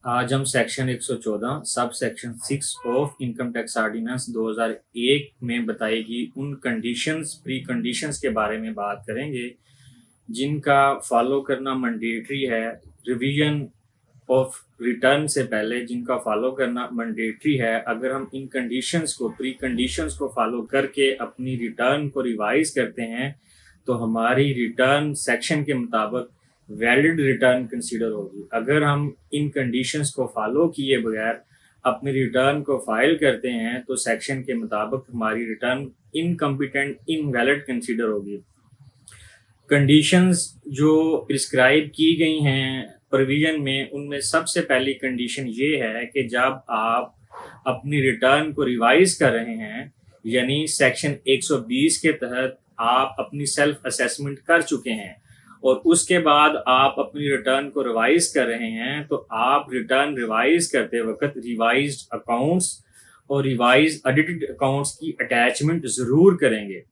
आज हम section 114 sub section 6 of income tax ordinance 2001 में बताई गई उन कंडीशंस प्री कंडीशंस के बारे में बात करेंगे जिनका फॉलो करना मैंडेटरी है। रिवीजन ऑफ रिटर्न से पहले जिनका फॉलो करना मैंडेटरी है। अगर हम इन कंडीशंस को प्री कंडीशंस को फॉलो करके अपनी रिटर्न को रिवाइज करते हैं तो हमारी रिटर्न सेक्शन के मुताबिक वैलिड रिटर्न कंसीडर होगी। अगर हम इन कंडीशंस को फॉलो किए बगैर अपनी रिटर्न को फाइल करते हैं तो सेक्शन के मुताबिक हमारी रिटर्न इनकम्पिटेंट इनवैलिड कंसीडर होगी। कंडीशंस जो प्रिस्क्राइब की गई हैं प्रोविजन में, उनमें सबसे पहली कंडीशन ये है कि जब आप अपनी रिटर्न को रिवाइज कर रहे हैं, यानी सेक्शन 120 के तहत आप अपनी सेल्फ असेसमेंट कर चुके हैं और उसके बाद आप अपनी रिटर्न को रिवाइज कर रहे हैं, तो आप रिटर्न रिवाइज करते वक्त रिवाइज्ड अकाउंट्स और रिवाइज ऑडिटेड अकाउंट्स की अटैचमेंट जरूर करेंगे।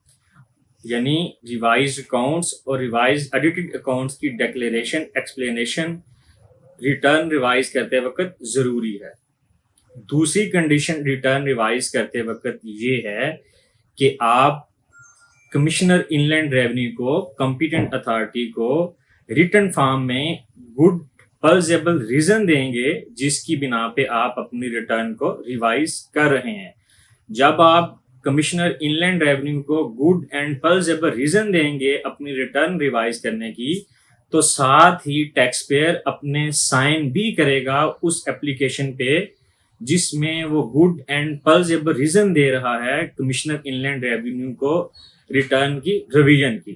यानी रिवाइज्ड अकाउंट्स और रिवाइज ऑडिटेड अकाउंट्स की डिक्लेरेशन एक्सप्लेनेशन रिटर्न रिवाइज करते वक्त जरूरी है। दूसरी कंडीशन रिटर्न रिवाइज करते वक्त ये है कि आप कमिश्नर इनलैंड रेवेन्यू को कॉम्पिटेंट अथॉरिटी को रिटर्न फॉर्म में गुड पल्जेबल रीजन देंगे जिसकी बिना पे आप अपनी रिटर्न को रिवाइज कर रहे हैं। जब आप कमिश्नर इनलैंड रेवेन्यू को गुड एंड पल्जेबल रीजन देंगे अपनी रिटर्न रिवाइज करने की, तो साथ ही टैक्स पेयर अपने साइन भी करेगा उस एप्लीकेशन पे जिसमें वो गुड एंड पल्जेबल रीजन दे रहा है कमिश्नर इनलैंड रेवेन्यू को रिटर्न की रिवीजन की।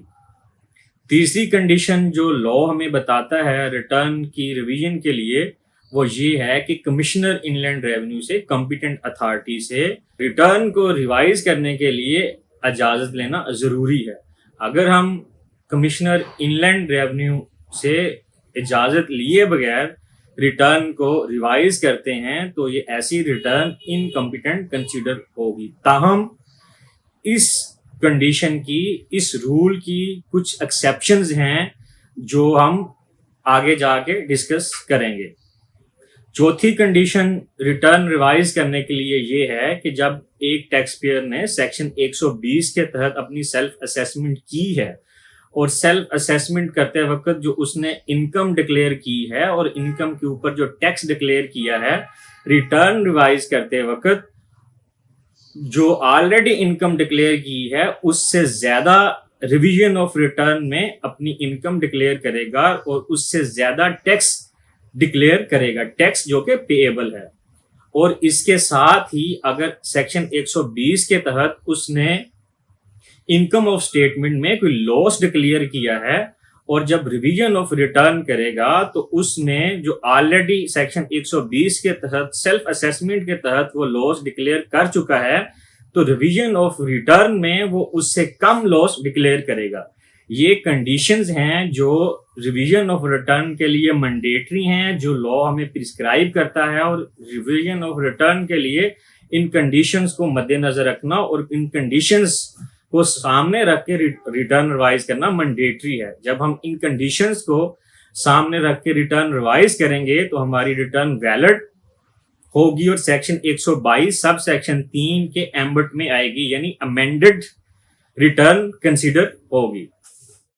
तीसरी कंडीशन जो लॉ हमें बताता है रिटर्न की रिवीजन के लिए, वो ये है कि कमिश्नर इनलैंड रेवेन्यू से कॉम्पिटेंट अथॉरिटी से रिटर्न को रिवाइज करने के लिए इजाजत लेना जरूरी है। अगर हम कमिश्नर इनलैंड रेवेन्यू से इजाजत लिए बगैर रिटर्न को रिवाइज करते हैं तो ये ऐसी रिटर्न इनकम्पिटेंट कंसीडर होगी। ताहम इस कंडीशन की, इस रूल की कुछ एक्सेप्शंस हैं जो हम आगे जाके डिस्कस करेंगे। चौथी कंडीशन रिटर्न रिवाइज करने के लिए ये है कि जब एक टैक्स पेयर ने सेक्शन 120 के तहत अपनी सेल्फ असेसमेंट की है और सेल्फ असेसमेंट करते वक्त जो उसने इनकम डिक्लेयर की है और इनकम के ऊपर जो टैक्स डिक्लेयर किया है, रिटर्न रिवाइज करते वक्त जो ऑलरेडी इनकम डिक्लेयर की है उससे ज्यादा रिवीजन ऑफ रिटर्न में अपनी इनकम डिक्लेयर करेगा और उससे ज्यादा टैक्स डिक्लेयर करेगा, टैक्स जो कि पेएबल है। और इसके साथ ही अगर सेक्शन 120 के तहत उसने इनकम ऑफ स्टेटमेंट में कोई लॉस डिक्लेयर किया है और जब रिवीजन ऑफ रिटर्न करेगा तो उसने जो ऑलरेडी सेक्शन 120 के तहत सेल्फ असेसमेंट के तहत वो लॉस डिक्लेयर कर चुका है, तो रिवीजन ऑफ रिटर्न में वो उससे कम लॉस डिक्लेयर करेगा। ये कंडीशंस हैं जो रिवीजन ऑफ रिटर्न के लिए मैंडेटरी हैं, जो लॉ हमें प्रिस्क्राइब करता है। और रिवीजन ऑफ रिटर्न के लिए इन कंडीशंस को मद्देनजर रखना और इन कंडीशंस को सामने रख के रिटर्न रिवाइज करना मैंडेटरी है। जब हम इन कंडीशंस को सामने रख के रिटर्न रिवाइज करेंगे तो हमारी रिटर्न वैलिड होगी और सेक्शन 122 सब सेक्शन 3 के एम्बट में आएगी, यानी अमेंडेड रिटर्न कंसीडर होगी।